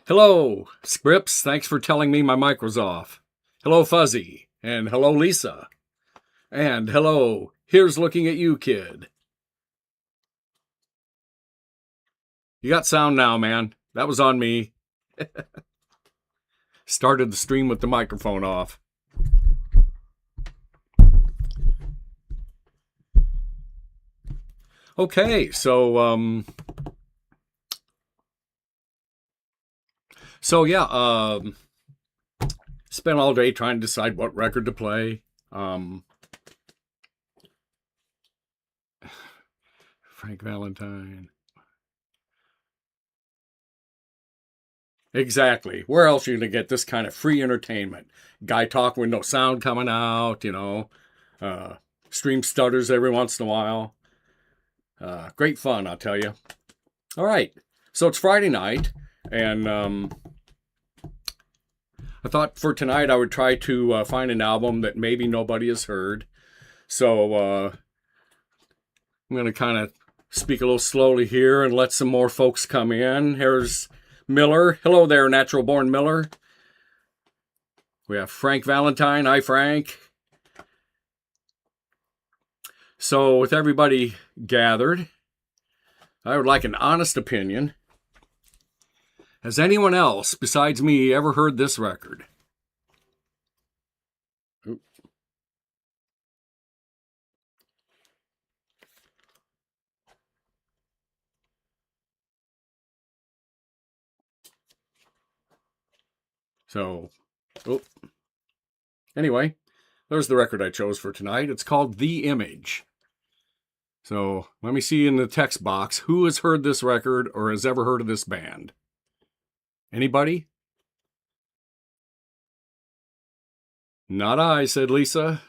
Hello, Scripps. Thanks for telling me my mic was off. Hello, Fuzzy. And hello, Lisa. And hello, here's looking at you, kid. You got sound now, man. That was on me. Started the stream with the microphone off. Okay, so yeah, spent all day trying to decide what record to play. Frank Valentine. Exactly. Where else are you going to get this kind of free entertainment? Guy talking with no sound coming out, stream stutters every once in a while. Great fun, I'll tell you. All right. So it's Friday night, and I thought for tonight I would try to find an album that maybe nobody has heard. So I'm going to kind of speak a little slowly here and let some more folks come in. Here's Miller. Hello there, Natural Born Miller. We have Frank Valentine. Hi, Frank. So with everybody gathered, I would like an honest opinion. Has anyone else besides me ever heard this record? Oop. So, anyway, there's the record I chose for tonight. It's called The Image. So let me see in the text box who has heard this record or has ever heard of this band. Anybody? Not I, said Lisa.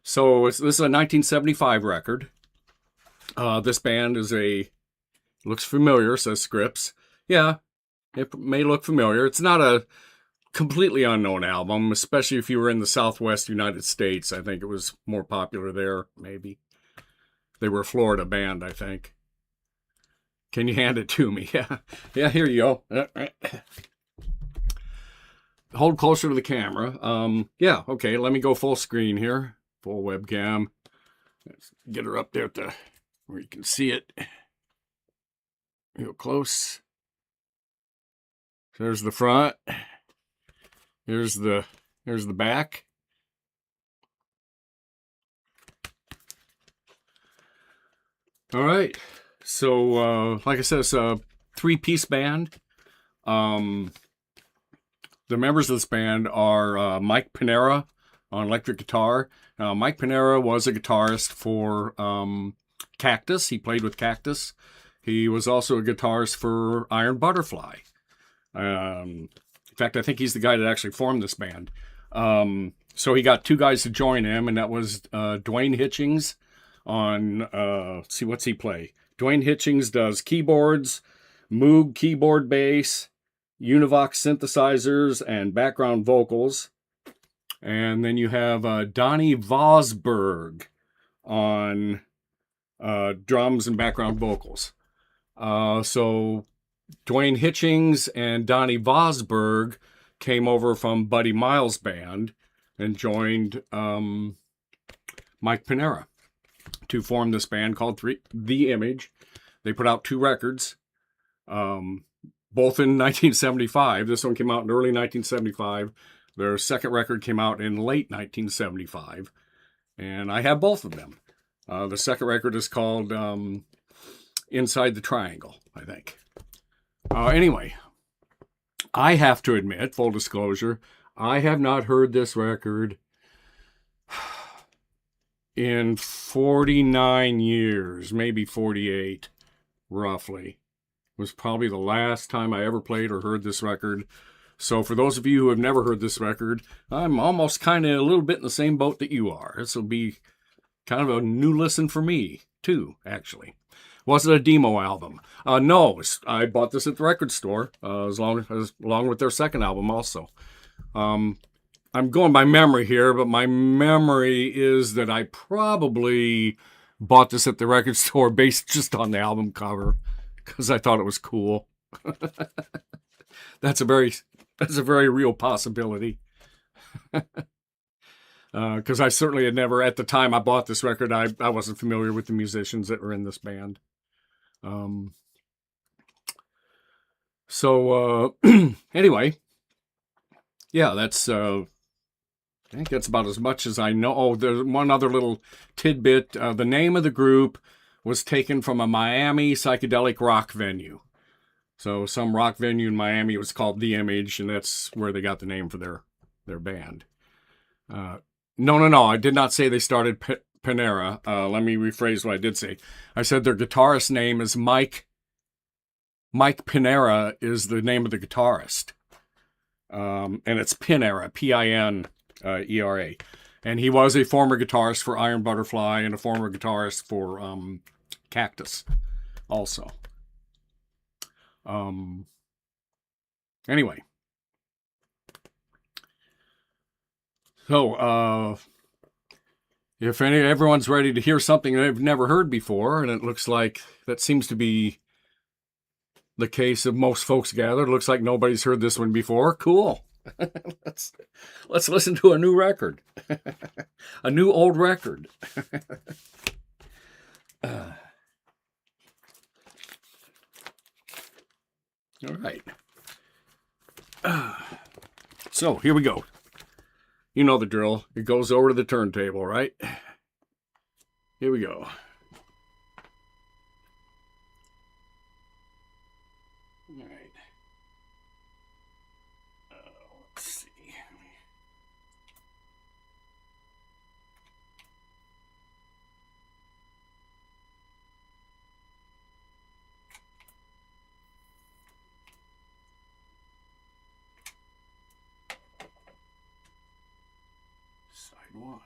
So this is a 1975 record. This band looks familiar, says Scripps. Yeah, it may look familiar. It's not a completely unknown album, especially if you were in the Southwest United States. I think it was more popular there, maybe. They were a Florida band, I think. Can you hand it to me? Yeah, here you go. Hold closer to the camera. Yeah, okay, let me go full screen here. Full webcam. Let's get her up there where you can see it. Real close. There's the front. Here's the back. All right. So, like I said, it's a three-piece band. The members of this band are Mike Panera on electric guitar. Mike Panera was a guitarist for Cactus. He played with Cactus. He was also a guitarist for Iron Butterfly. In fact, I think he's the guy that actually formed this band. So he got two guys to join him, and that was Dwayne Hitchings on, let's see, what's he play? Dwayne Hitchings does keyboards, Moog keyboard bass, Univox synthesizers, and background vocals. And then you have Donnie Vosberg on drums and background vocals. So Dwayne Hitchings and Donnie Vosberg came over from Buddy Miles' band and joined Mike Panera to form this band called The Image. They put out two records, both in 1975. This one came out in early 1975. Their second record came out in late 1975, and I have both of them. The second record is called Inside the Triangle, I think. Anyway, I have to admit, full disclosure, I have not heard this record in 49 years, maybe 48, roughly. It was probably the last time I ever played or heard this record. So for those of you who have never heard this record, I'm almost kind of a little bit in the same boat that you are. This will be kind of a new listen for me, too, actually. Was it a demo album? No, I bought this at the record store, along with their second album also. I'm going by memory here, but my memory is that I probably bought this at the record store based just on the album cover. because I thought it was cool. That's a very real possibility. Because I certainly had never, at the time I bought this record, I wasn't familiar with the musicians that were in this band. Anyway, yeah, that's, I think that's about as much as I know. Oh, there's one other little tidbit. The name of the group was taken from a Miami psychedelic rock venue. So some rock venue in Miami was called The Image, and that's where they got the name for their band. No, I did not say they started Panera. Let me rephrase what I did say. I said their guitarist name is Mike. Mike Pinera is the name of the guitarist. And it's Pinera, Pinera. And he was a former guitarist for Iron Butterfly and a former guitarist for Cactus also. Anyway. So, if everyone's ready to hear something they've never heard before, and it looks like that seems to be the case of most folks gathered, looks like nobody's heard this one before. Cool. Let's listen to a new record, a new old record. All right. So here we go. You know the drill. It goes over to the turntable, right? Here we go. All right. Let's see. Side one.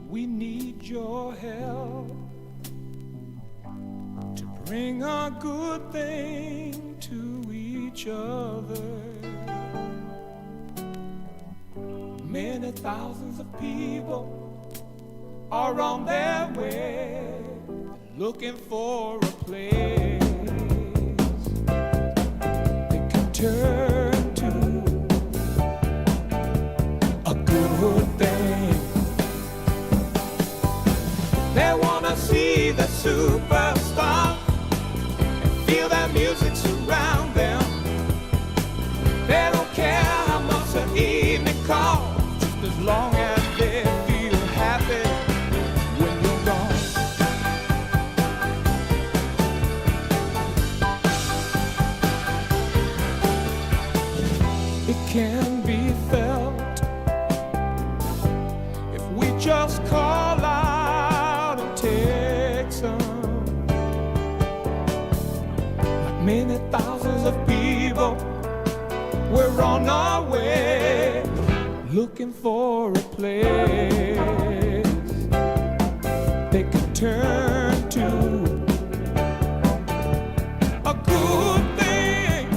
We need your help to bring a good thing to each other. Many thousands of people are on their way looking for a place they can turn to, a good thing. They wanna see the superstar and feel that music surround them. They don't care how much the evening costs, just as long as they feel happy when you're gone. It can be felt if we just call out. Many thousands of people, we're on our way looking for a place they can turn to, a good thing.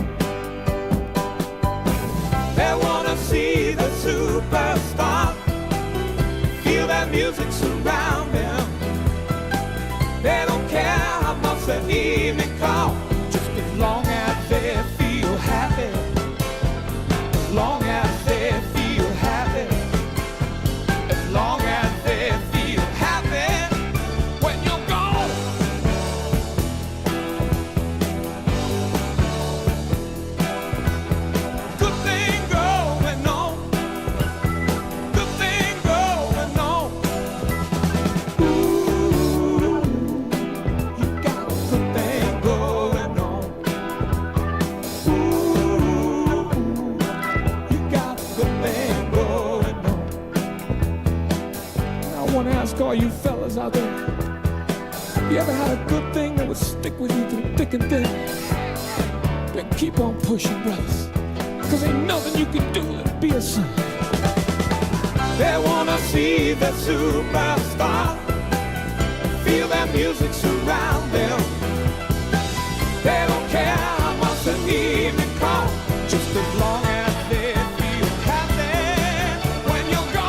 They wanna see the superstar, feel that music surround them. They don't care how much the evening costs, as long as they feel happy, as long as they feel happy, as long as they feel happy when you're gone. Good thing going on, good thing going on. ask all you fellas out there, you ever had a good thing that would stick with you through thick and thin? Then keep on pushing, brothers, 'cause ain't nothing you can do to be a son. They wanna see the superstar, feel their music surround them. They don't care how much the evening costs, just as long as they feel happy when you're gone.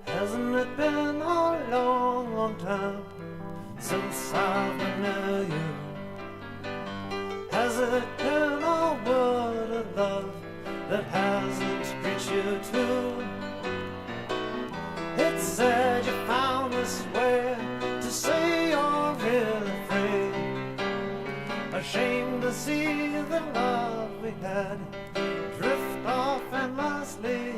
Hasn't it been a long, long time since I've been near you. Has it been a word of love that hasn't reached you too? It said you found this way to say you're really free. Ashamed to see the love we had drift off endlessly.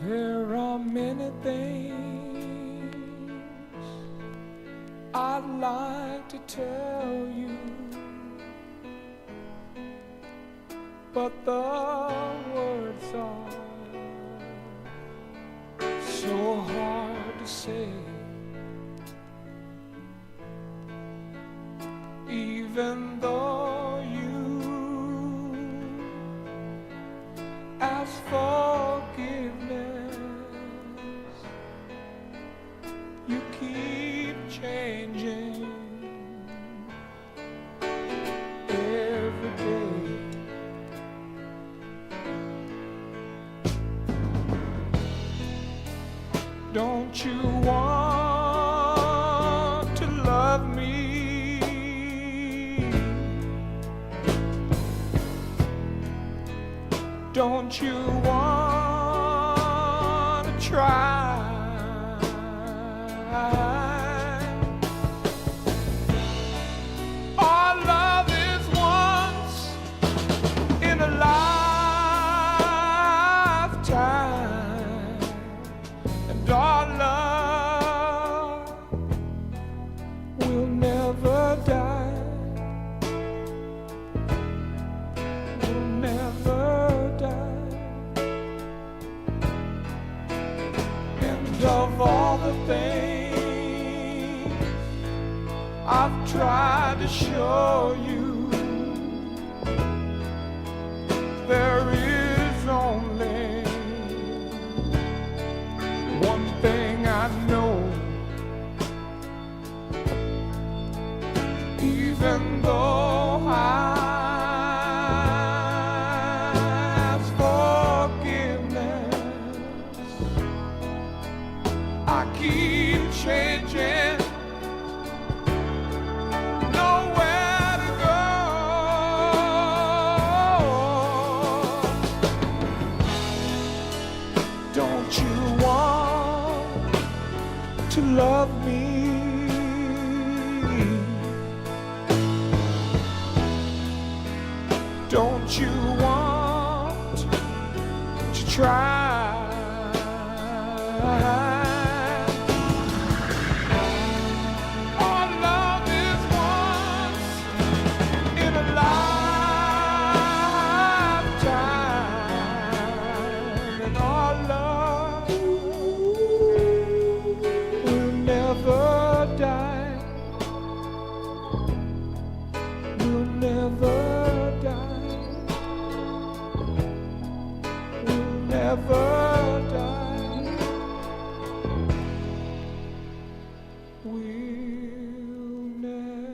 There are many things I'd like to tell you, but the words are so hard to say. Even though you ask forgiveness, you keep changing every day. Don't you want to love me? Don't you want to try? Our love is once in a lifetime, and our love will never die. Will never die. And of all the things I've tried to show you, there is only one thing I know. Even though I ask forgiveness, I keep changing, nowhere to go. Don't you want to love me? Don't you want to try? Our love is once in a lifetime, and our love will never die. Will never die. Will never die. Will never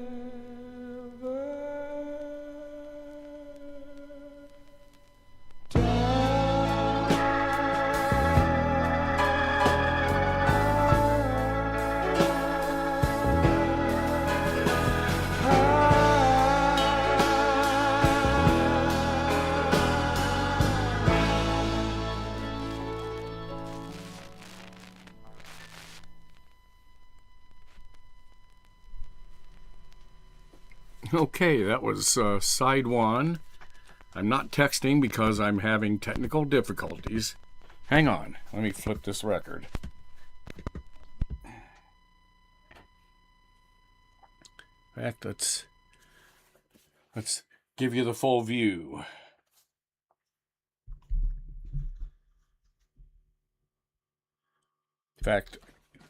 Okay, that was side one. I'm not texting because I'm having technical difficulties. Hang on, let me flip this record. In fact, let's give you the full view. In fact,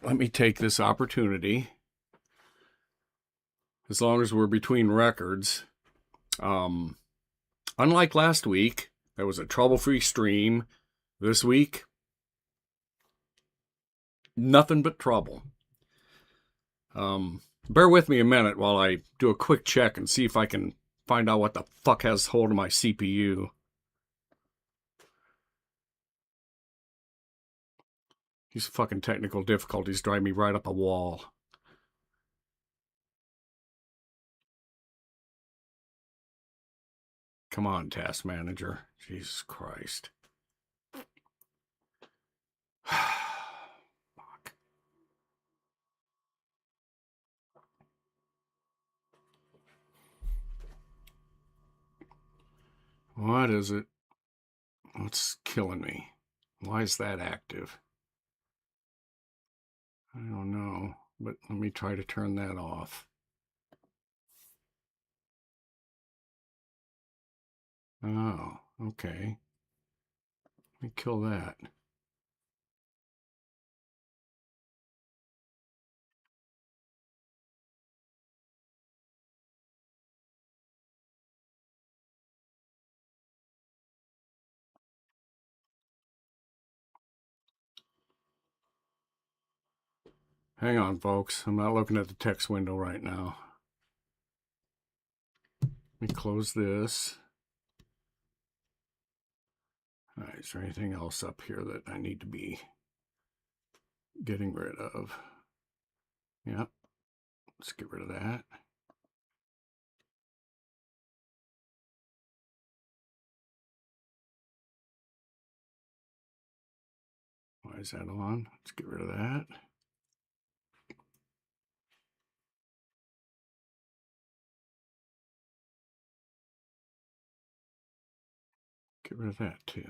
let me take this opportunity, as long as we're between records. Unlike last week, there was a trouble-free stream. This week, nothing but trouble. Bear with me a minute while I do a quick check and see if I can find out what the fuck has hold of my CPU. These fucking technical difficulties drive me right up a wall. Come on, Task Manager. Jesus Christ. Fuck. What is it? What's killing me? Why is that active? I don't know, but let me try to turn that off. Oh, okay. Let me kill that. Hang on, folks. I'm not looking at the text window right now. Let me close this. All right, is there anything else up here that I need to be getting rid of? Yep, let's get rid of that. Why is that on? Let's get rid of that. Get rid of that too.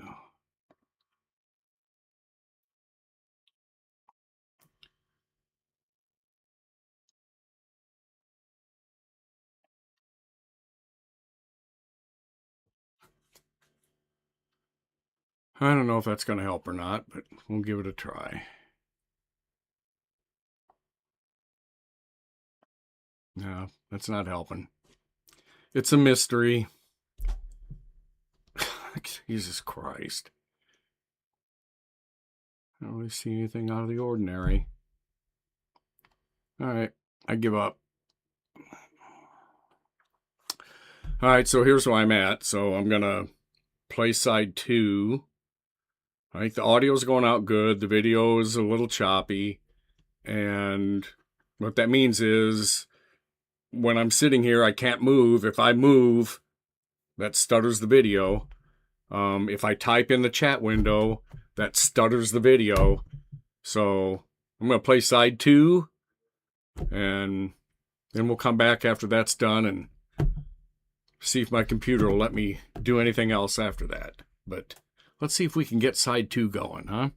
I don't know if that's going to help or not, but we'll give it a try. No, that's not helping. It's a mystery. Jesus Christ. I don't really see anything out of the ordinary. All right, I give up. All right, so here's where I'm at. So I'm going to play side 2. I think the audio's going out good. The video is a little choppy. And what that means is when I'm sitting here, I can't move. If I move, that stutters the video. If I type in the chat window, that stutters the video. So I'm going to play side 2. And then we'll come back after that's done and see if my computer will let me do anything else after that. But let's see if we can get side 2 going, huh?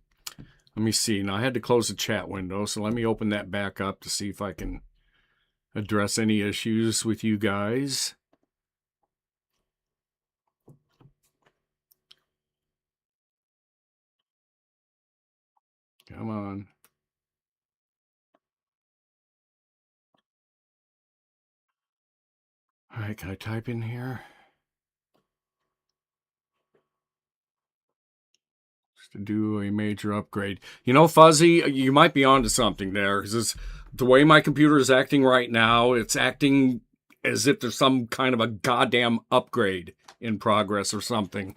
Let me see. Now, I had to close the chat window, so let me open that back up to see if I can address any issues with you guys. Come on. All right, can I type in here? Just to do a major upgrade. You know, Fuzzy, you might be onto something there, because the way my computer is acting right now, it's acting as if there's some kind of a goddamn upgrade in progress or something.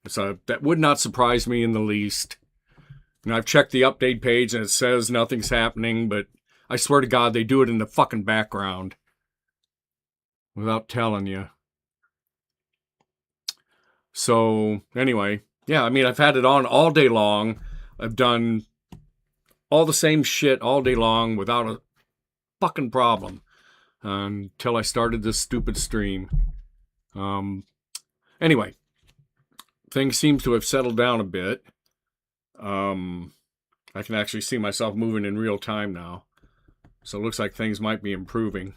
So that would not surprise me in the least. And I've checked the update page and it says nothing's happening, but I swear to God, they do it in the fucking background without telling you. So anyway, yeah, I mean, I've had it on all day long. I've done all the same shit all day long without a fucking problem until I started this stupid stream. Anyway, things seem to have settled down a bit. I can actually see myself moving in real time now. So it looks like things might be improving.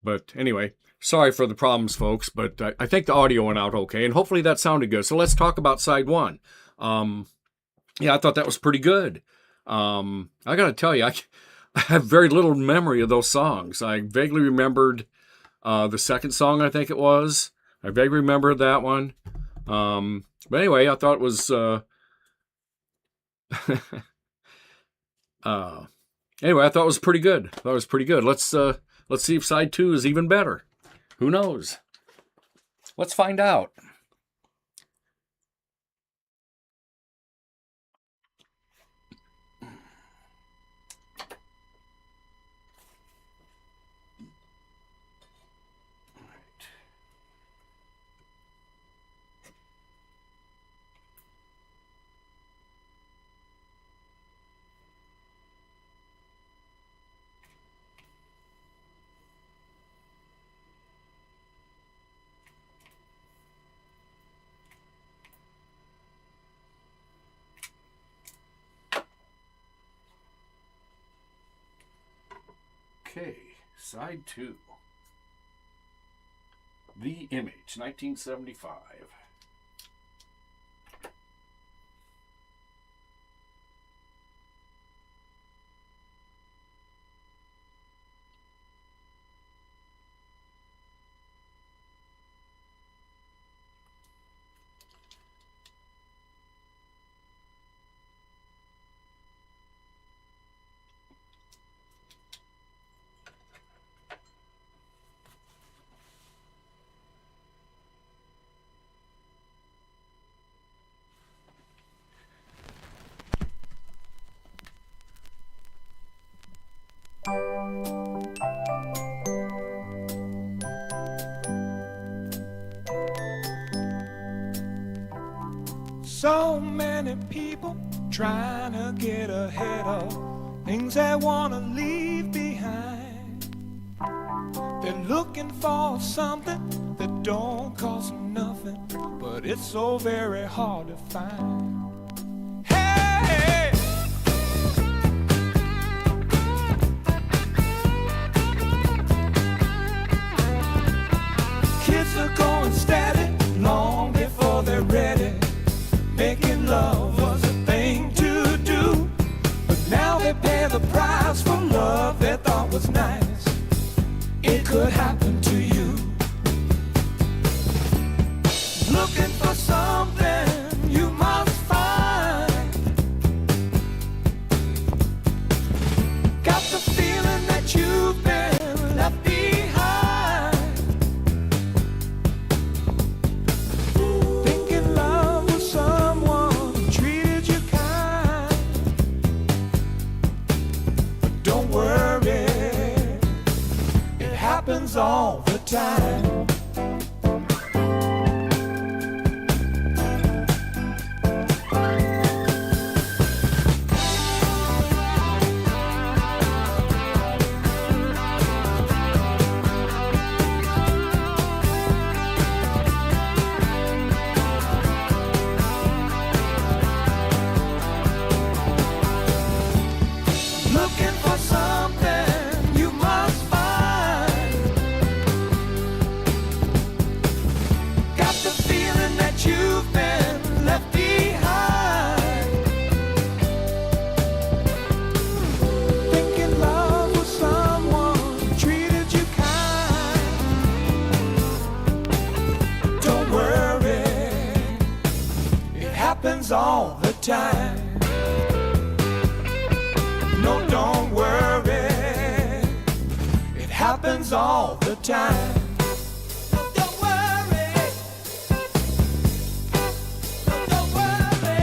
But anyway, sorry for the problems, folks, but I think the audio went out okay, and hopefully that sounded good. So let's talk about side 1. Yeah, I thought that was pretty good. I got to tell you, I have very little memory of those songs. I vaguely remembered the second song, I think it was. I vaguely remembered that one. But anyway, I thought it was... anyway, I thought it was pretty good. Let's see if side 2 is even better. Who knows? Let's find out. Okay, side 2. The Image, 1975. So many people trying to get ahead of things they want to leave behind. They're looking for something that don't cost nothing, but it's so very hard to find. Hey! Kids are going steady long before they're ready. Making love was a thing to do, but now they pay the price for love they thought was nice. It could happen to you. Looking for something you must find. Got the feeling that you've been left behind. Thinking love was someone who treated you kind. But don't worry, it happens all the time. Looking for something you must find. Got the feeling that you've been left behind. Thinking love was someone who treated you kind. Don't worry, it happens all the time. No, don't worry, it happens all the time. No, don't worry, no, don't worry, don't worry,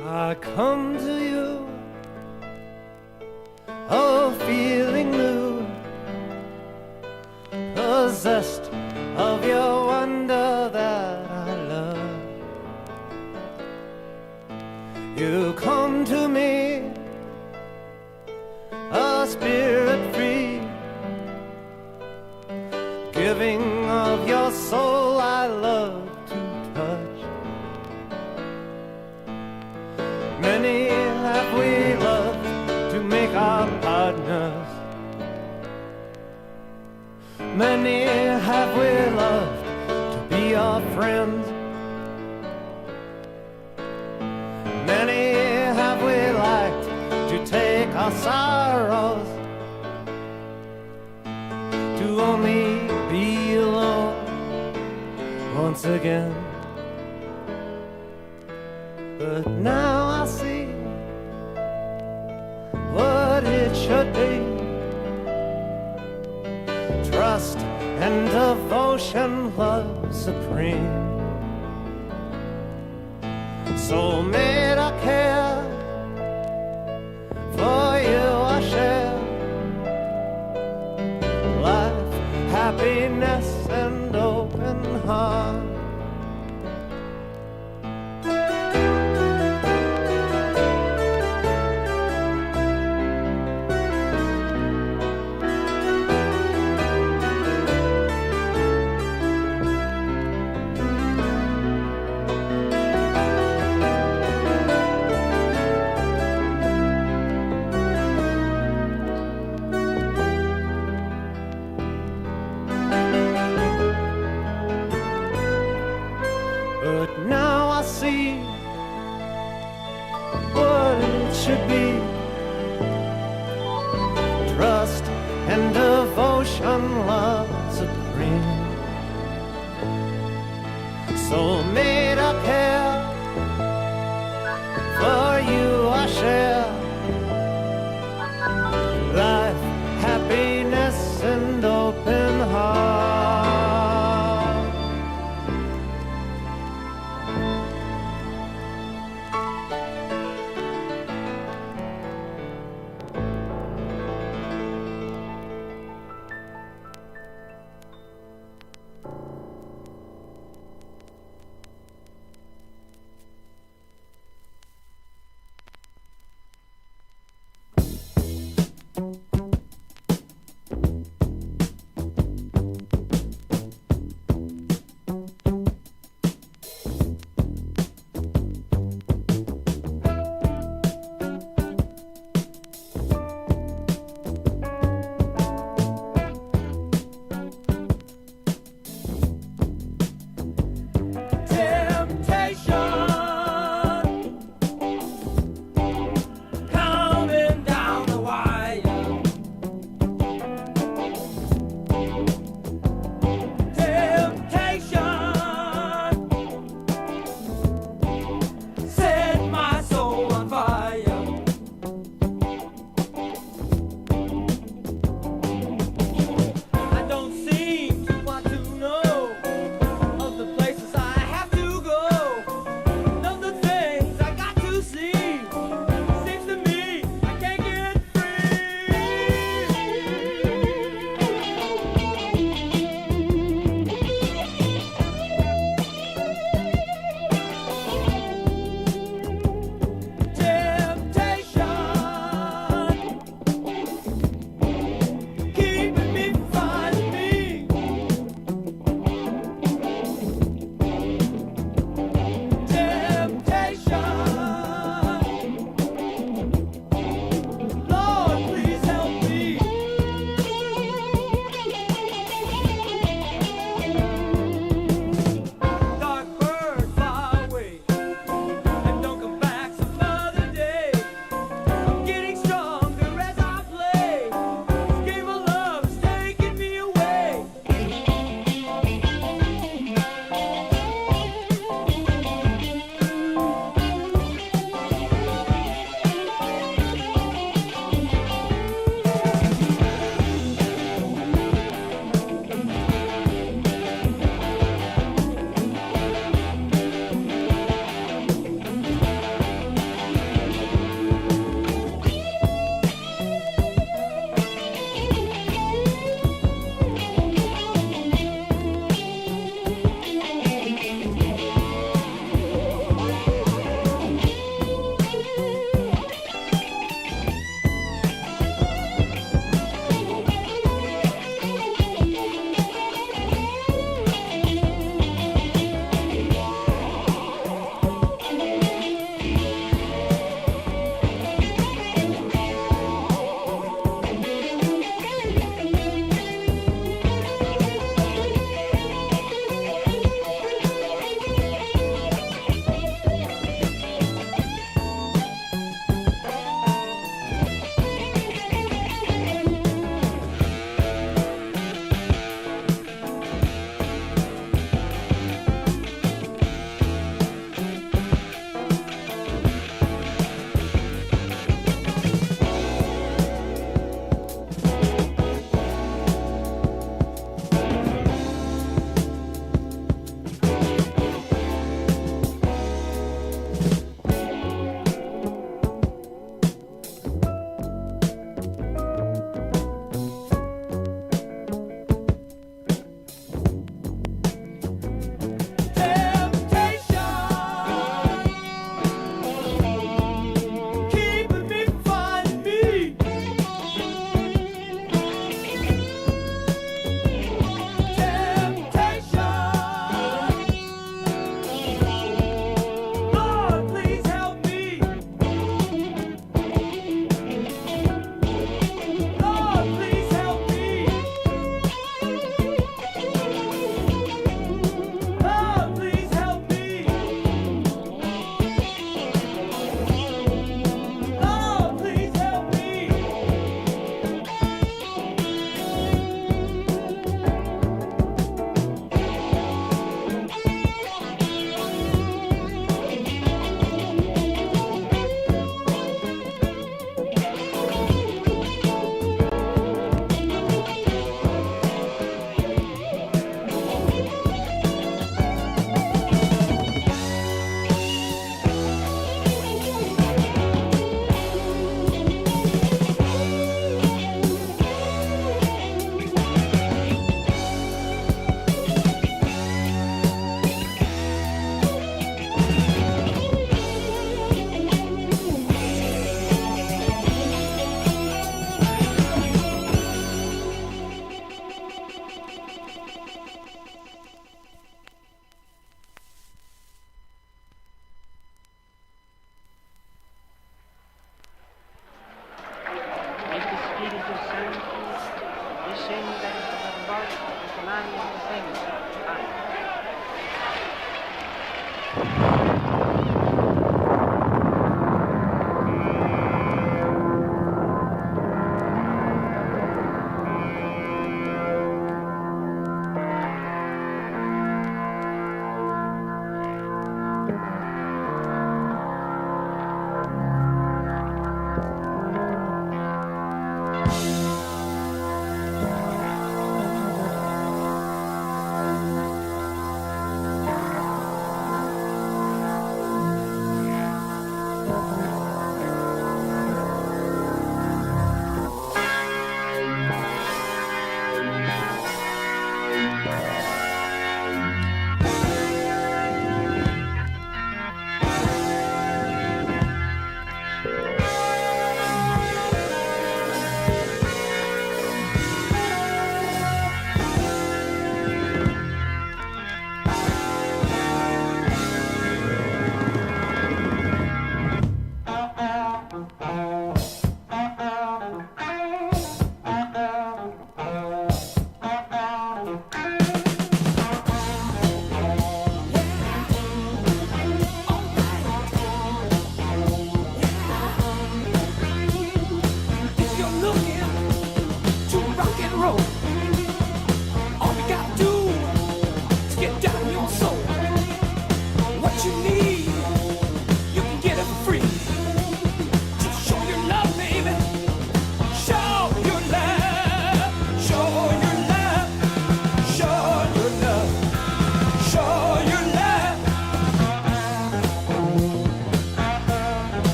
I come to you, oh, feeling new, possessed of your wonder that I love. You come to me, a spirit free, giving of your soul I love to touch. Many have we loved to make our partners. Many have we loved to be our friends. Many have we liked to take our sorrows, to only be alone. once again. But now I see what it should be. Trust and devotion, love supreme. Soulmate, I care. For you I share life, happiness, and open heart. But now I see what it should be. Trust and devotion, love supreme. Soulmate, I care. For you I share life, happiness, and open heart.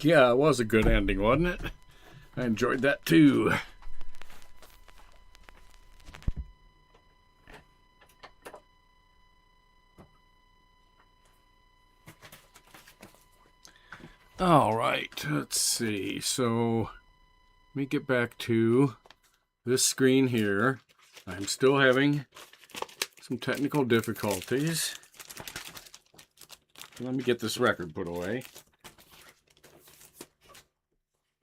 Yeah, it was a good ending, wasn't it? I enjoyed that too. All right, let's see. So let me get back to this screen here. I'm still having some technical difficulties. Let me get this record put away.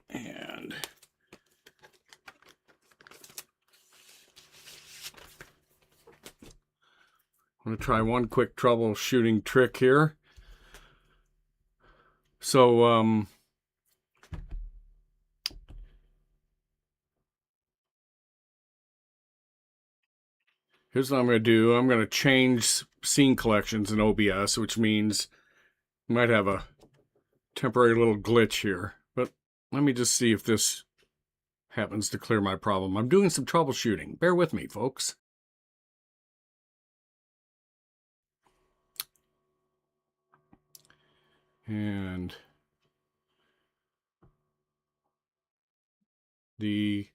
And I'm going to try one quick troubleshooting trick here. So, here's what I'm going to do. I'm going to change scene collections in OBS, which means I might have a temporary little glitch here. But let me just see if this happens to clear my problem. I'm doing some troubleshooting. Bear with me, folks. And that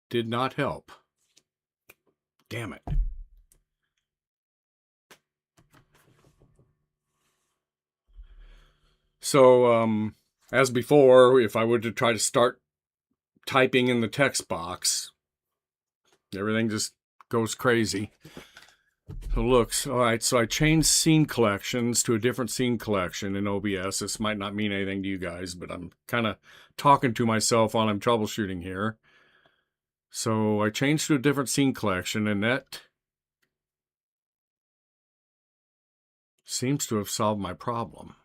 did not help. Damn it. So, as before, if I were to try to start typing in the text box, everything just goes crazy. So looks, all right, so I changed scene collections to a different scene collection in OBS. This might not mean anything to you guys, but I'm kind of talking to myself while I'm troubleshooting here. So I changed to a different scene collection, and that seems to have solved my problem.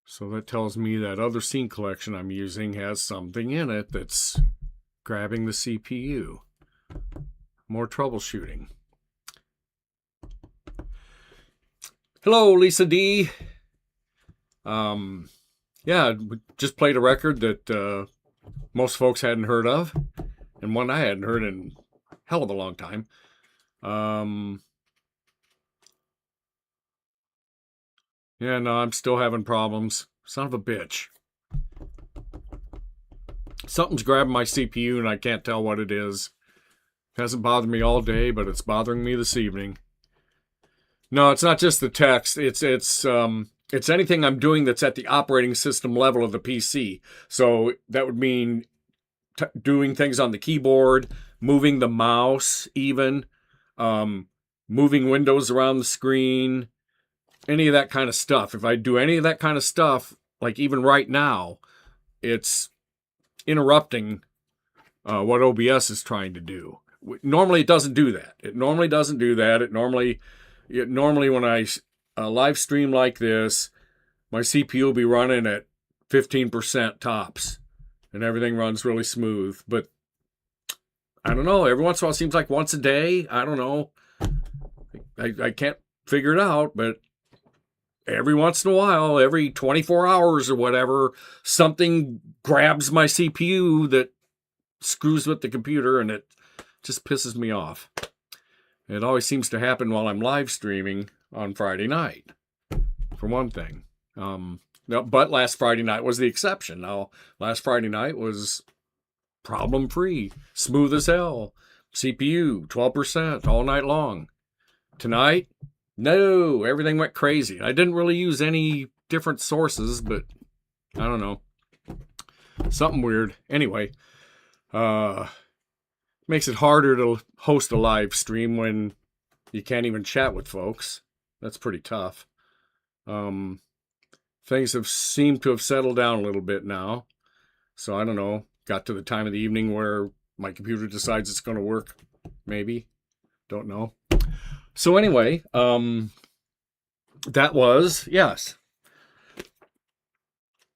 So that tells me that other scene collection I'm using has something in it that's grabbing the CPU. More troubleshooting. Hello, Lisa D. Yeah, we just played a record that most folks hadn't heard of, and one I hadn't heard in a hell of a long time. Yeah, no, I'm still having problems. Son of a bitch. Something's grabbing my CPU and I can't tell what it is. It hasn't bothered me all day, but it's bothering me this evening. No, it's not just the text. It's anything I'm doing that's at the operating system level of the PC. So that would mean doing things on the keyboard, moving the mouse even, moving windows around the screen, any of that kind of stuff. If I do any of that kind of stuff, like even right now, it's interrupting what OBS is trying to do. Normally it doesn't do that. It normally doesn't do that. It normally when I live stream like this, my CPU will be running at 15% tops and everything runs really smooth. But I don't know. Every once in a while, it seems like once a day. I don't know. I can't figure it out, but every once in a while, every 24 hours or whatever, something grabs my CPU that screws with the computer, and it just pisses me off. It always seems to happen while I'm live streaming on Friday night, for one thing. But last Friday night was the exception. Now, last Friday night was problem-free, smooth as hell. CPU, 12% all night long. Tonight, no, everything went crazy. I didn't really use any different sources, but I don't know. Something weird. Anyway, makes it harder to host a live stream when you can't even chat with folks. That's pretty tough. Things have seemed to have settled down a little bit now. So I don't know. Got to the time of the evening where my computer decides it's going to work. Maybe. Don't know. So anyway, that was, yes.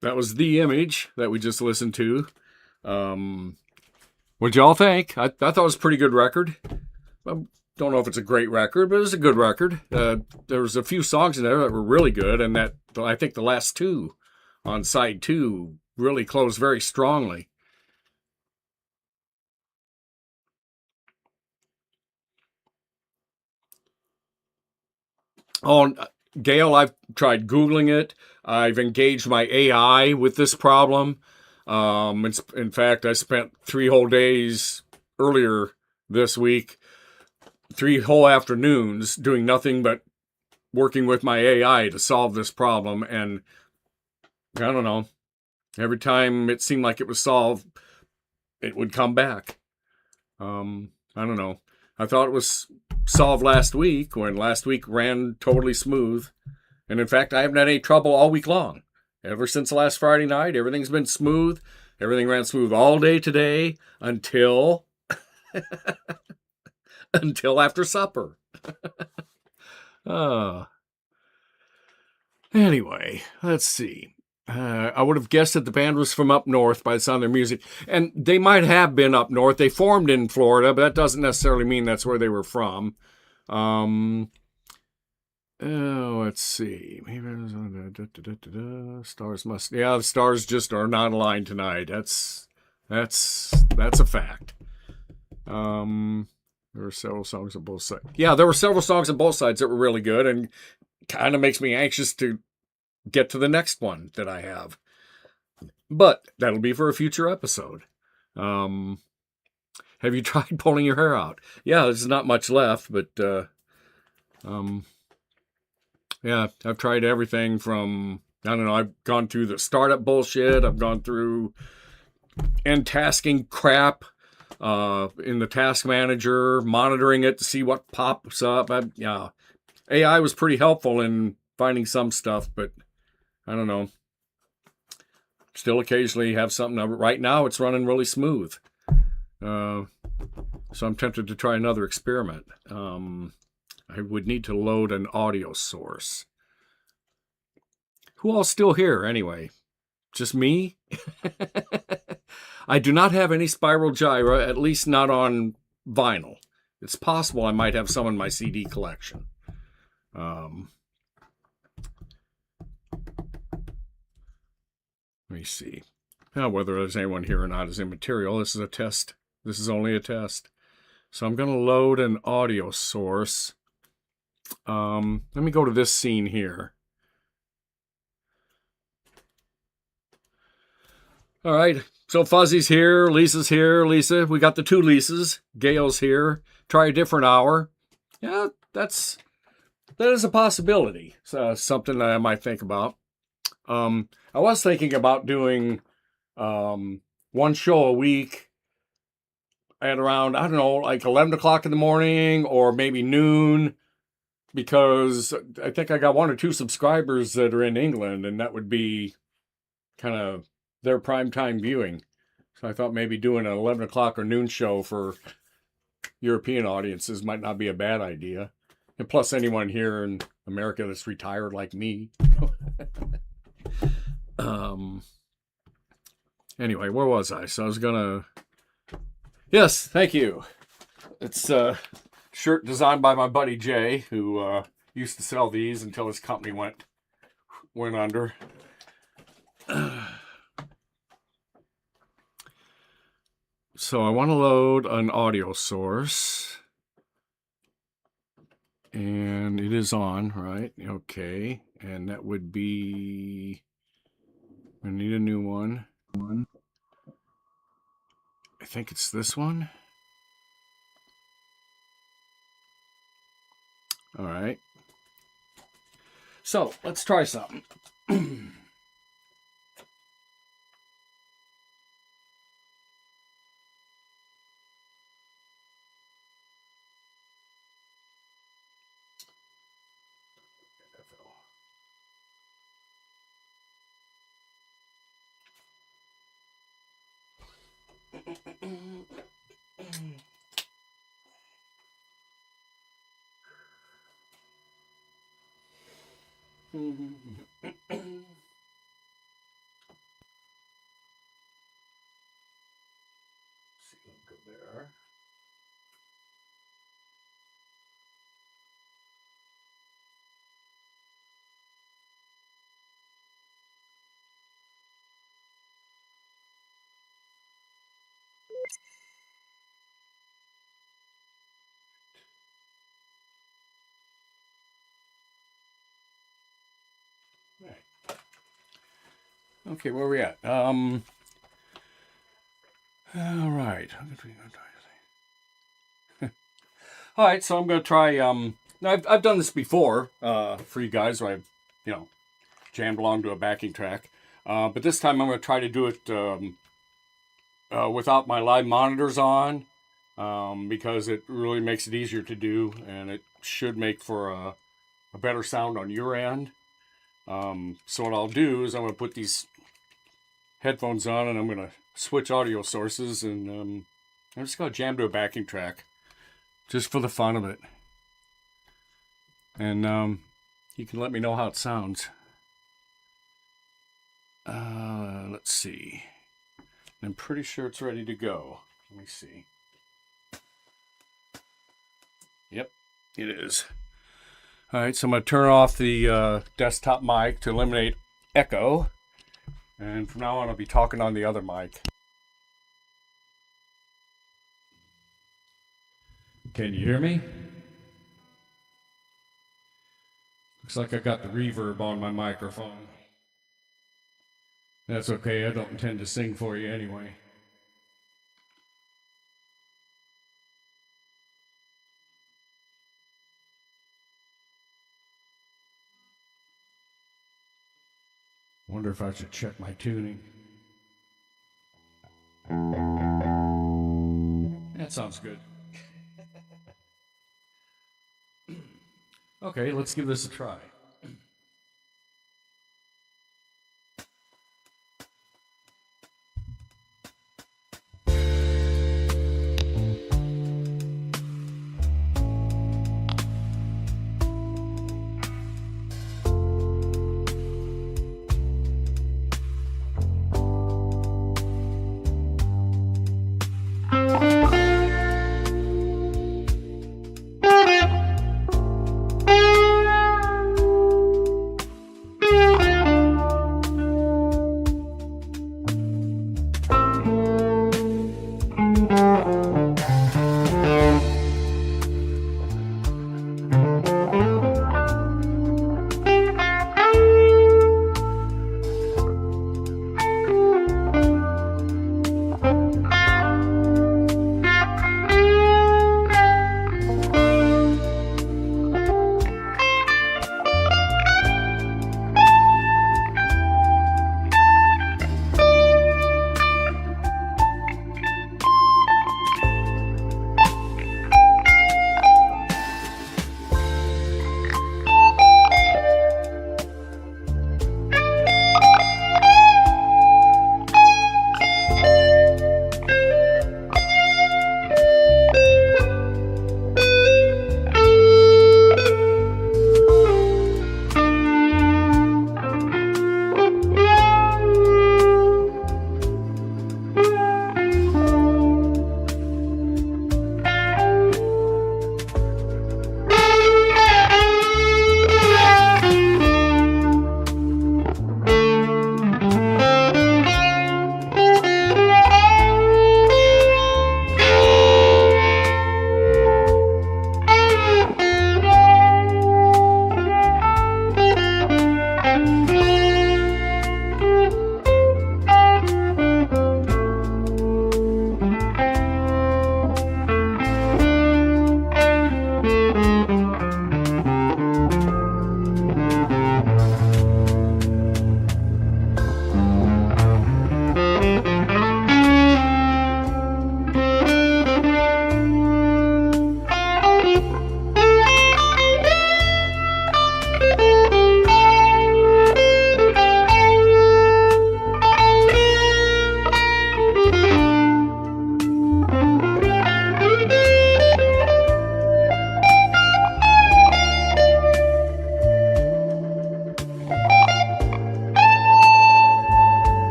That was The Image that we just listened to. What'd y'all think? I thought it was a pretty good record. I don't know if it's a great record, but it was a good record. There was a few songs in there that were really good, and that I think the last two on side 2 really closed very strongly. Oh, Gail, I've tried Googling it. I've engaged my AI with this problem. In fact, I spent 3 whole days earlier this week, 3 whole afternoons doing nothing but working with my AI to solve this problem. And I don't know, every time it seemed like it was solved, it would come back. I don't know. I thought it was solved last week, when last week ran totally smooth. And in fact, I haven't had any trouble all week long. Ever since last Friday night, everything's been smooth. Everything ran smooth all day today until until after supper. Anyway, let's see. I would have guessed that the band was from up north by the sound of their music. And they might have been up north. They formed in Florida, but that doesn't necessarily mean that's where they were from. Let's see. Stars must... Yeah, the stars just are not aligned tonight. That's a fact. There were several songs on both sides. Yeah, there were several songs on both sides that were really good, and kind of makes me anxious to get to the next one that I have. But that'll be for a future episode. Have you tried pulling your hair out? Yeah, there's not much left, but yeah, I've tried everything from, I don't know, I've gone through the startup bullshit, I've gone through end tasking crap in the task manager, monitoring it to see what pops up. Yeah, AI was pretty helpful in finding some stuff, but I don't know. Still occasionally have something. Right now it's running really smooth. So I'm tempted to try another experiment. I would need to load an audio source. Who all's still here anyway? Just me? I do not have any Spiral Gyra, at least not on vinyl. It's possible I might have some in my CD collection. Let me see. Whether there's anyone here or not is immaterial. This is a test. This is only a test. So I'm going to load an audio source. Let me go to this scene here. All right. So Fuzzy's here. Lisa's here. Lisa, we got the 2 Lisas. Gail's here. Try a different hour. Yeah, that is a possibility. So something that I might think about. I was thinking about doing one show a week at around, I don't know, like 11 o'clock in the morning or maybe noon, because I think I got 1 or 2 subscribers that are in England, and that would be kind of their prime time viewing. So I thought maybe doing an 11 o'clock or noon show for European audiences might not be a bad idea. And plus anyone here in America that's retired like me. Anyway, where was I? So I was gonna... Yes, thank you. It's a shirt designed by my buddy Jay, who used to sell these until his company went under. So I want to load an audio source. And it is on, right? Okay. And that would be... I need a new one. I think it's this one. All right. So let's try something. See, go there. Okay, where are we at? All right. All right, so I'm going to try, now I've done this before for you guys where I've, jammed along to a backing track. But this time I'm going to try to do it without my live monitors on because it really makes it easier to do, and it should make for a better sound on your end. So what I'll do is I'm going to put these headphones on and I'm going to switch audio sources, and I'm just going to jam to a backing track just for the fun of it. And you can let me know how it sounds. Let's see. I'm pretty sure it's ready to go. Let me see. Yep, it is. All right, so I'm going to turn off the desktop mic to eliminate echo. And from now on, I'll be talking on the other mic. Can you hear me? Looks like I got the reverb on my microphone. That's okay, I don't intend to sing for you anyway. Wonder if I should check my tuning. That sounds good. Okay, let's give this a try.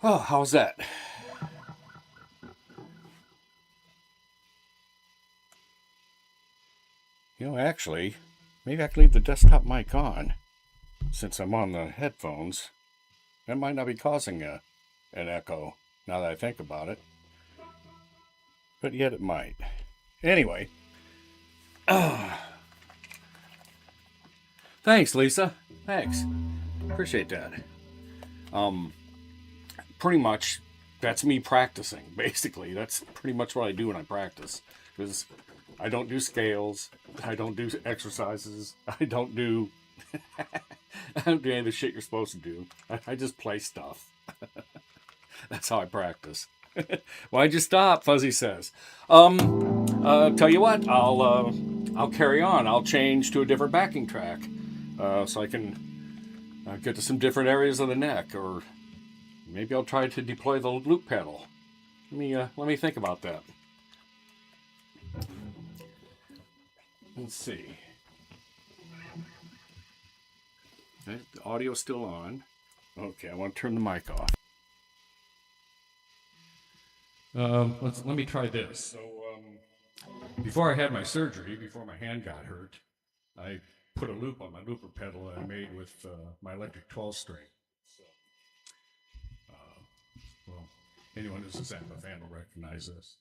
Oh, how's that? You know, actually, maybe I can leave the desktop mic on since I'm on the headphones. That might not be causing an echo now that I think about it. But yet it might. Anyway. Thanks, Lisa. Thanks. Appreciate that. Pretty much, that's me practicing, basically. That's pretty much what I do when I practice. Because I don't do scales. I don't do exercises. I don't do any of the shit you're supposed to do. I just play stuff. That's how I practice. Why'd you stop? Fuzzy says. Tell you what, I'll carry on. I'll change to a different backing track, so I can get to some different areas of the neck, or maybe I'll try to deploy the loop pedal. Let me think about that. Let's see. Okay, the audio's still on. Okay, I want to turn the mic off. Let me try this. So, before I had my surgery, before my hand got hurt, I put a loop on my looper pedal that I made with my electric 12-string. So, well, anyone who's a Zappa fan will recognize this.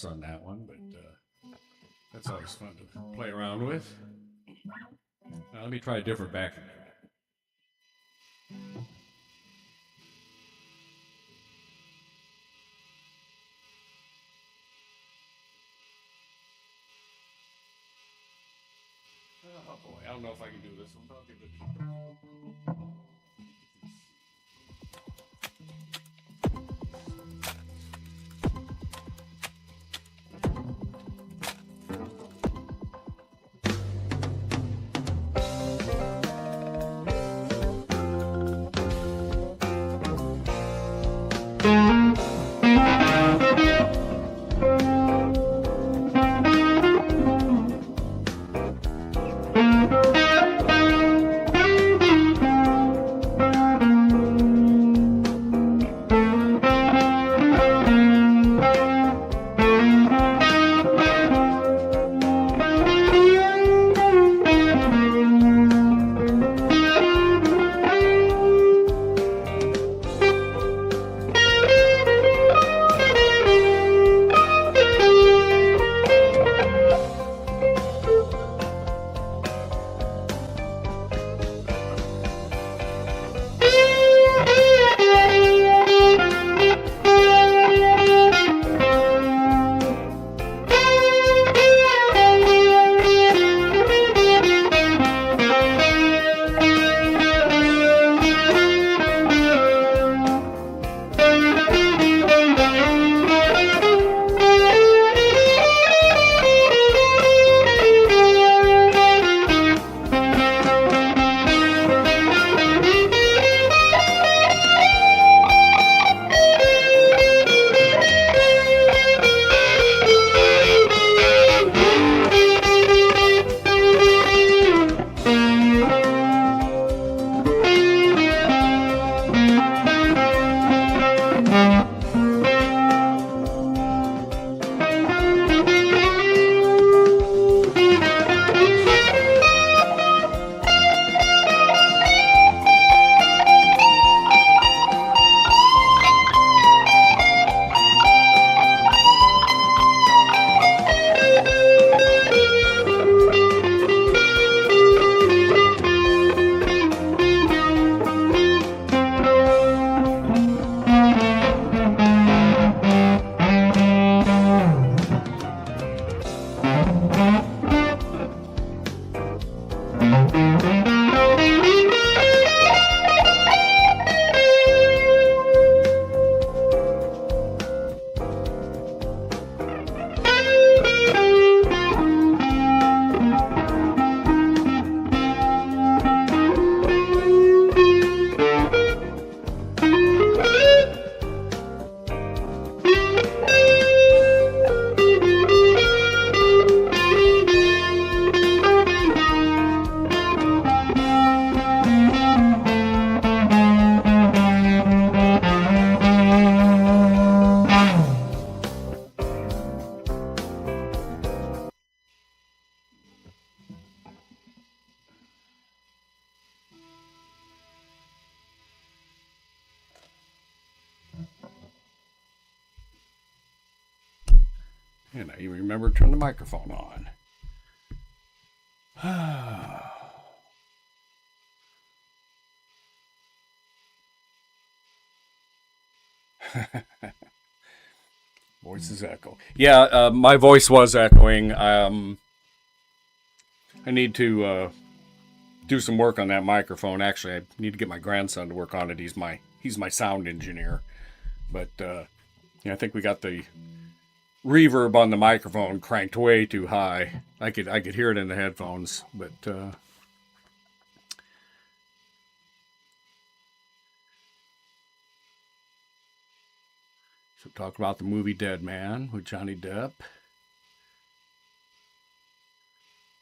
On that one, but that's always fun to play around with. Now let me try a different backing track. Oh boy, I don't know if I can do this one, but I'll give it a try. And I even remember to turn the microphone on. Voices echo. Yeah, my voice was echoing. I need to do some work on that microphone. Actually, I need to get my grandson to work on it. He's my sound engineer. But I think we got the reverb on the microphone cranked way too high. I could hear it in the headphones, but so talk about the movie Dead Man with Johnny Depp.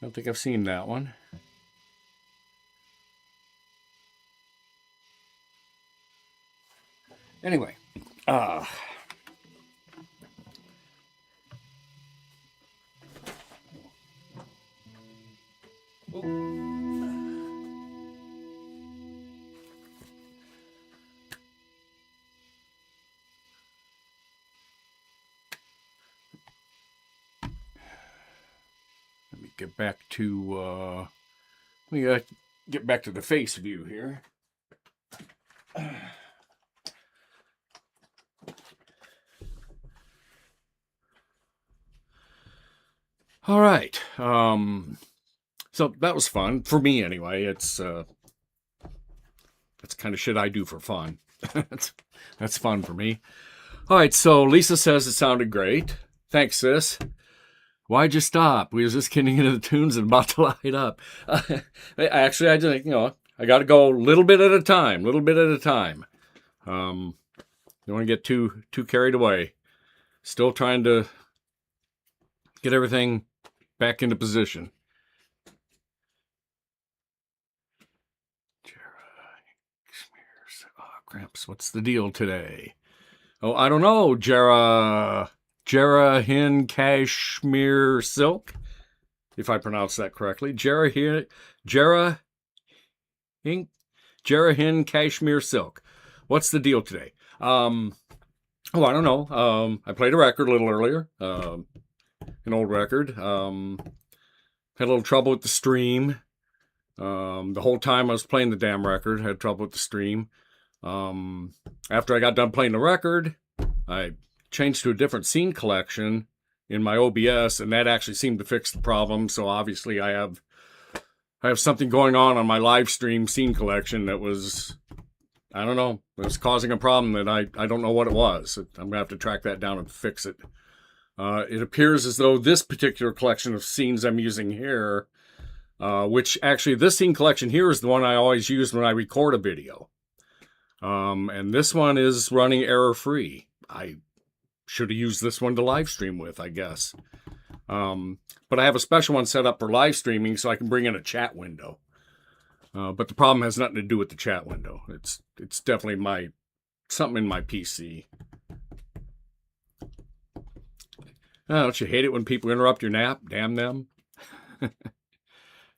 I don't think I've seen that one. Anyway, let me get back to get back to the face view here. All right. So that was fun for me anyway. It's that's the kind of shit I do for fun. That's fun for me. All right. So Lisa says it sounded great. Thanks, sis. Why'd you stop? We was just getting into the tunes and about to light up. Actually, I just, I got to go a little bit at a time. Don't want to get too carried away. Still trying to get everything back into position. Oh, Gramps, what's the deal today? Oh, I don't know. Jerahin Cashmere Silk, if I pronounce that correctly. Jerahin Cashmere Silk. What's the deal today? I don't know. I played a record a little earlier. An old record. Had a little trouble with the stream. The whole time I was playing the damn record, had trouble with the stream. After I got done playing the record, I changed to a different scene collection in my OBS, and that actually seemed to fix the problem. So obviously I have something going on my live stream scene collection that was, I don't know, it was causing a problem that I don't know what it was. I'm gonna have to track that down and fix it. It appears as though this particular collection of scenes I'm using here, which actually this scene collection here is the one I always use when I record a video. And this one is running error-free. I should have used this one to live stream with, I guess. But I have a special one set up for live streaming so I can bring in a chat window. But the problem has nothing to do with the chat window. It's definitely something in my PC. Oh, don't you hate it when people interrupt your nap? Damn them.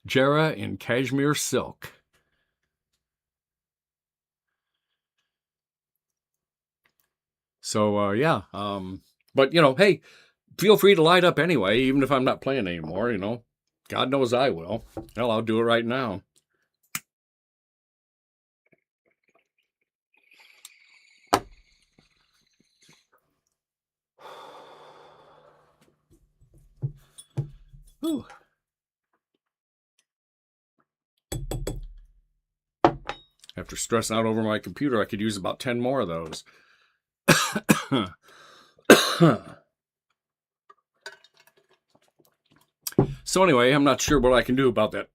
Jera in Cashmere Silk. So, yeah. But, hey, feel free to light up anyway, even if I'm not playing anymore, God knows I will. Hell, I'll do it right now. Whew. After stressing out over my computer, I could use about 10 more of those. So anyway, I'm not sure what I can do about that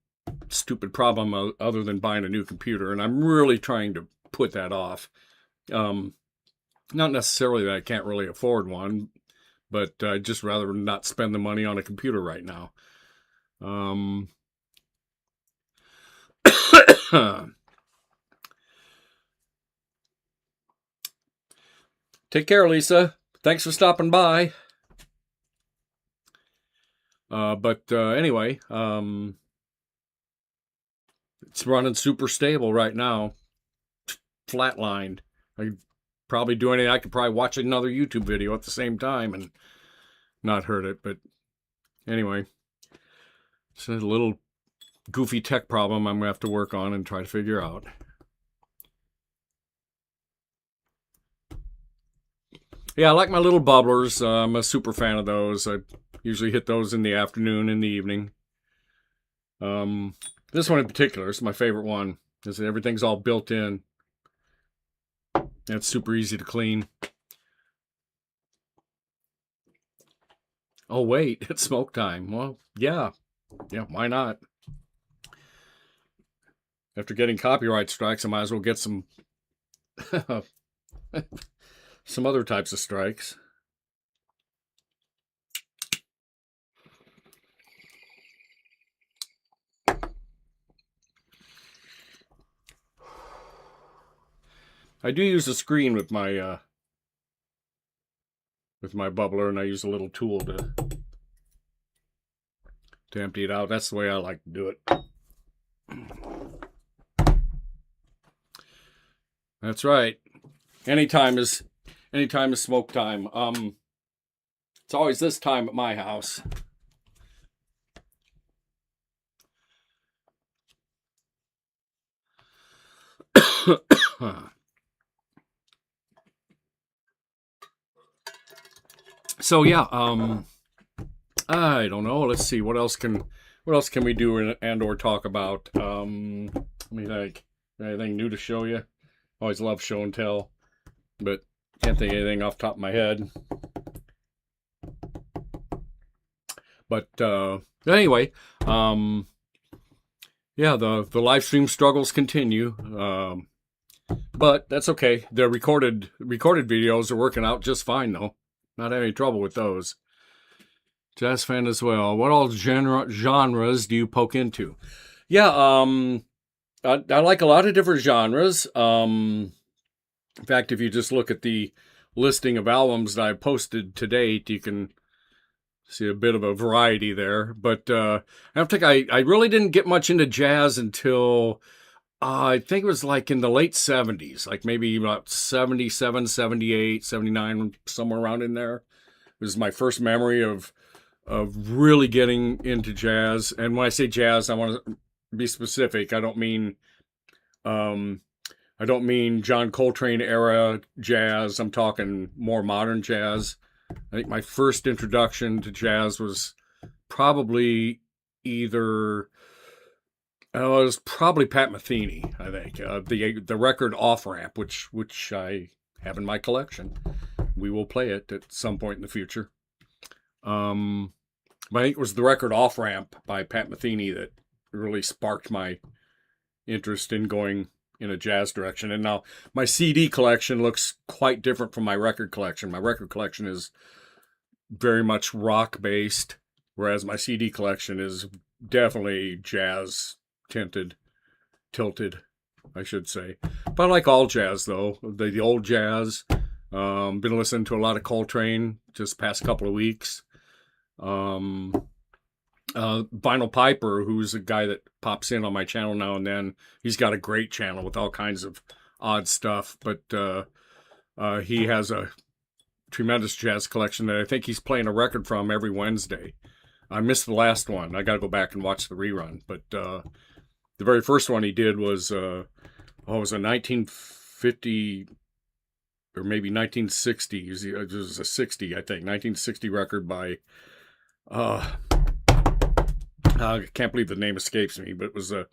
stupid problem other than buying a new computer, and I'm really trying to put that off. Not necessarily that I can't really afford one, but I'd just rather not spend the money on a computer right now. Take care, Lisa. Thanks for stopping by. But anyway, it's running super stable right now. Flatlined. I could probably do anything. I could probably watch another YouTube video at the same time, and not heard it, but anyway, it's a little goofy tech problem I'm going to have to work on and try to figure out. Yeah, I like my little bubblers. I'm a super fan of those. I usually hit those in the afternoon, in the evening. This one in particular is my favorite one, because everything's all built in. It's super easy to clean. Oh, wait, it's smoke time. Well, yeah, why not? After getting copyright strikes, I might as well get some some other types of strikes. I do use a screen with my bubbler, and I use a little tool to empty it out. That's the way I like to do it. That's right. Anytime is smoke time. It's always this time at my house. So yeah, I don't know. Let's see, what else can we do and or talk about? Let me think. Anything new to show you? Always love show and tell, but can't think of anything off the top of my head. But anyway, yeah, the live stream struggles continue. But that's okay. The recorded videos are working out just fine though. Not having any trouble with those. Jazz fan as well. What all genres do you poke into? Yeah, I like a lot of different genres. In fact, if you just look at the listing of albums that I posted to date, you can see a bit of a variety there. But I don't think I really didn't get much into jazz until I think it was like in the late 70s, like maybe about 77, 78, 79, somewhere around in there. It was my first memory of really getting into jazz. And when I say jazz, I want to be specific. I don't mean John Coltrane era jazz. I'm talking more modern jazz. I think my first introduction to jazz was probably it was probably Pat Metheny, I think. The record Off Ramp, which I have in my collection. We will play it at some point in the future. But I think it was the record Off Ramp by Pat Metheny that really sparked my interest in going in a jazz direction. And now my CD collection looks quite different from my record collection. My record collection is very much rock based, whereas my CD collection is definitely jazz tilted, I should say. But I like all jazz though. The old jazz. Been listening to a lot of Coltrane just past couple of weeks. Vinyl Piper, who's a guy that pops in on my channel now and then. He's got a great channel with all kinds of odd stuff, but he has a tremendous jazz collection that I think he's playing a record from every Wednesday. I missed the last one. I got to go back and watch the rerun. But the very first one he did was it was a 1950 or maybe 1960. It was a 60, I think, 1960 record by I can't believe the name escapes me, but it was a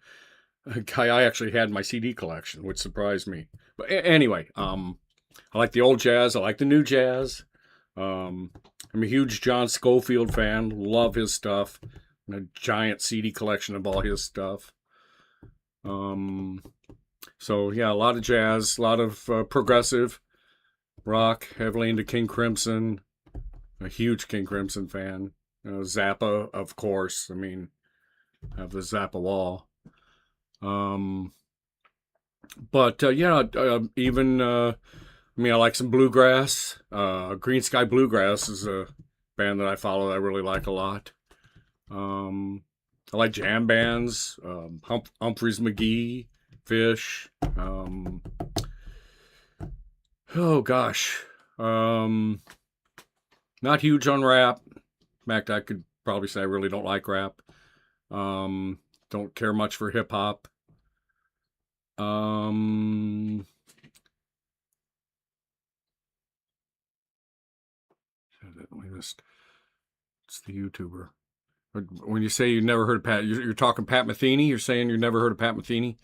guy I actually had in my CD collection, which surprised me. But anyway, I like the old jazz. I like the new jazz. I'm a huge John Scofield fan. Love his stuff. A giant CD collection of all his stuff. So yeah, a lot of jazz, a lot of progressive rock, heavily into King Crimson. A huge King Crimson fan. Zappa, of course. I mean, I have the Zappa wall. But yeah, even I like some bluegrass. Green Sky Bluegrass is a band that I follow that I really like a lot. I like jam bands. Humphreys McGee, Fish. Oh gosh. Not huge on rap. In fact, I could probably say I really don't like rap. Don't care much for hip hop. Um, it's the YouTuber. When you say you never heard of Pat, you're talking Pat Metheny. You're saying you've never heard of Pat Metheny.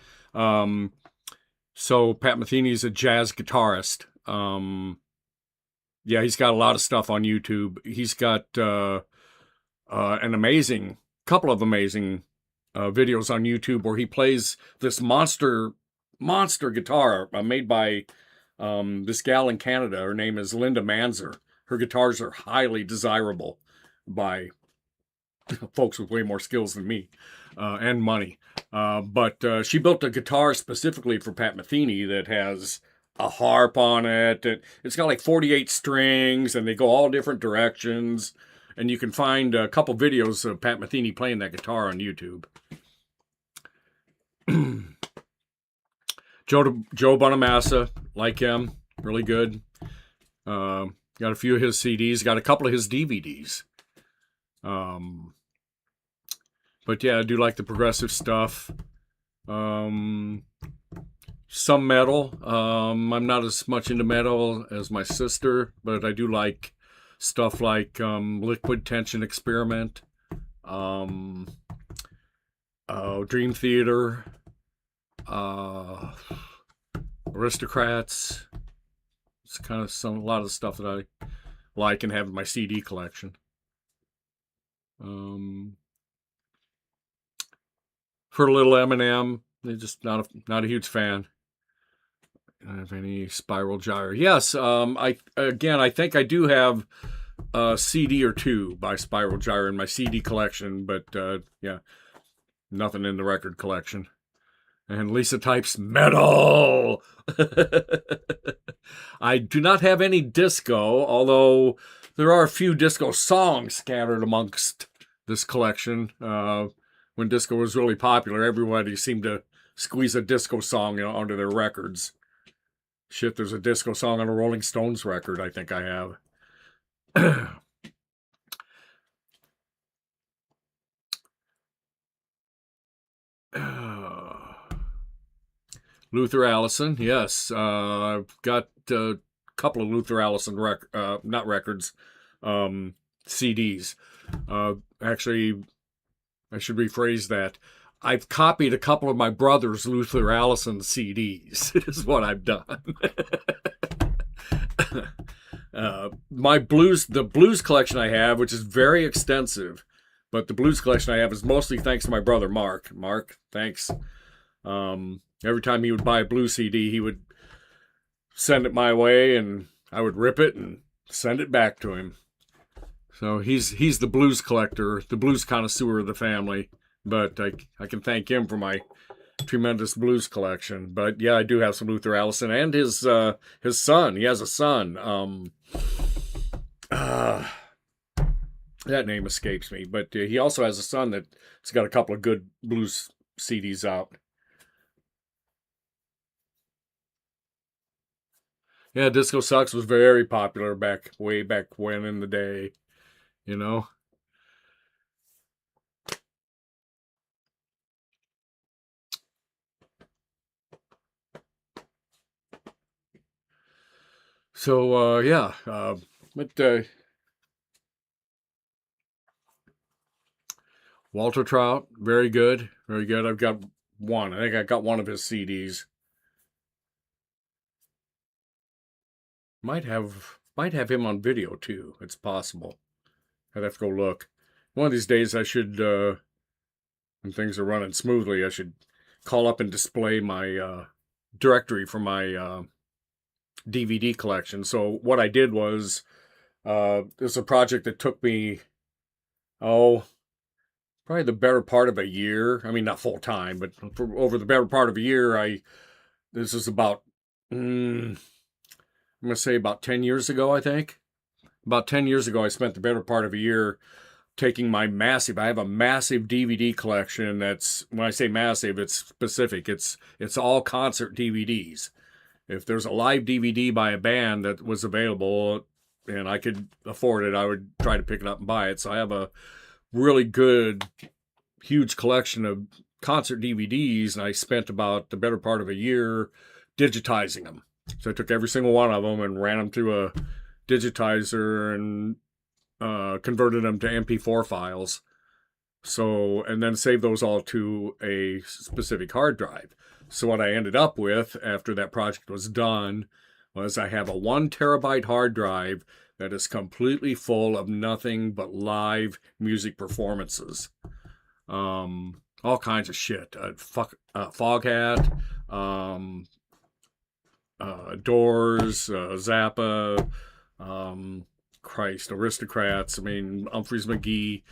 So Pat Metheny is a jazz guitarist. Yeah, he's got a lot of stuff on YouTube. He's got an amazing couple of amazing videos on YouTube where he plays this monster guitar made by this gal in Canada. Her name is Linda Manzer. Her guitars are highly desirable by folks with way more skills than me and money. But she built a guitar specifically for Pat Metheny that has a harp on it. It's got like 48 strings, and they go all different directions. And you can find a couple videos of Pat Metheny playing that guitar on YouTube. Joe Bonamassa, like him, really good. Got a few of his CDs, got a couple of his DVDs. But yeah, I do like the progressive stuff. Some metal. I'm not as much into metal as my sister, but I do like stuff like Liquid Tension Experiment, Dream Theater, Aristocrats. It's kind of a lot of the stuff that I like and have in my CD collection. For a little Eminem, they're just not a huge fan. I don't have any Spiral Gyre. Yes, I think I do have a CD or two by Spiral Gyre in my CD collection, but yeah, nothing in the record collection. And Lisa types metal. I do not have any disco, although there are a few disco songs scattered amongst this collection. When disco was really popular, everybody seemed to squeeze a disco song onto their records. Shit, there's a disco song on a Rolling Stones record, I think I have. Luther Allison, yes. I've got a couple of Luther Allison CDs. Actually, I should rephrase that. I've copied a couple of my brother's Luther Allison CDs, is what I've done. The blues collection I have, which is very extensive, but the blues collection I have is mostly thanks to my brother, Mark. Mark, thanks. Every time he would buy a blues CD, he would send it my way, and I would rip it and send it back to him. So he's the blues collector, the blues connoisseur of the family. But I can thank him for my tremendous blues collection. But yeah, I do have some Luther Allison and his son. He has a son. That name escapes me. But he also has a son that's got a couple of good blues CDs out. Yeah, Disco Sucks was very popular way back when in the day, you know. So yeah, but Walter Trout, very good, very good. I've got one. I think I got one of his CDs. Might have him on video too. It's possible. I'd have to go look. One of these days, I should, when things are running smoothly, I should call up and display my directory for my DVD collection. So what I did was, it's a project that took me, probably the better part of a year. I mean, not full time, but over the better part of a year, this is about, I'm going to say about 10 years ago, I think. About 10 years ago, I spent the better part of a year taking I have a massive DVD collection that's, when I say massive, it's specific. It's all concert DVDs. If there's a live DVD by a band that was available, and I could afford it, I would try to pick it up and buy it. So I have a really good, huge collection of concert DVDs, and I spent about the better part of a year digitizing them. So I took every single one of them and ran them through a digitizer and converted them to MP4 files. So, and then saved those all to a specific hard drive. So what I ended up with after that project was done was I have a 1 terabyte hard drive that is completely full of nothing but live music performances. All kinds of shit. Foghat, Doors, Zappa, Aristocrats. I mean, Humphreys McGee.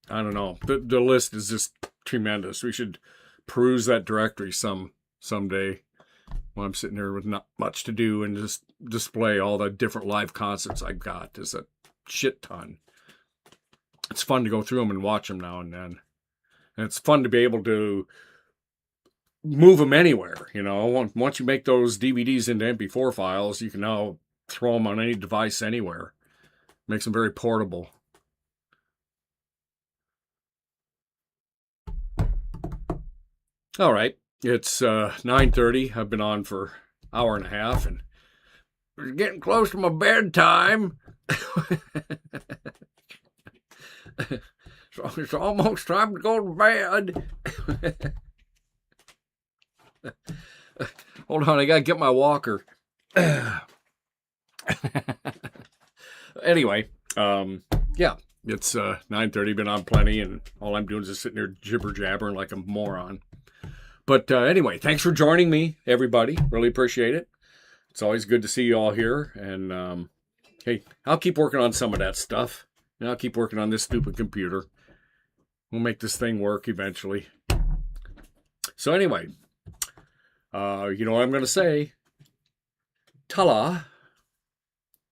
I don't know. The list is just tremendous. We should peruse that directory someday when I'm sitting here with not much to do and just display all the different live concerts I've got. There's a shit ton. It's fun to go through them and watch them now and then. And it's fun to be able to move them anywhere. You know, once you make those DVDs into MP4 files, you can now throw them on any device anywhere. Makes them very portable. All right, it's 9:30. I've been on for an hour and a half, and we're getting close to my bedtime. So it's almost time to go to bed. Hold on, I gotta get my walker. Anyway, yeah, it's 9:30. Been on plenty, and all I'm doing is just sitting there jibber jabbering like a moron. But anyway, thanks for joining me, everybody. Really appreciate it. It's always good to see you all here. And hey, I'll keep working on some of that stuff. And I'll keep working on this stupid computer. We'll make this thing work eventually. So anyway, you know what I'm going to say. Ta-la.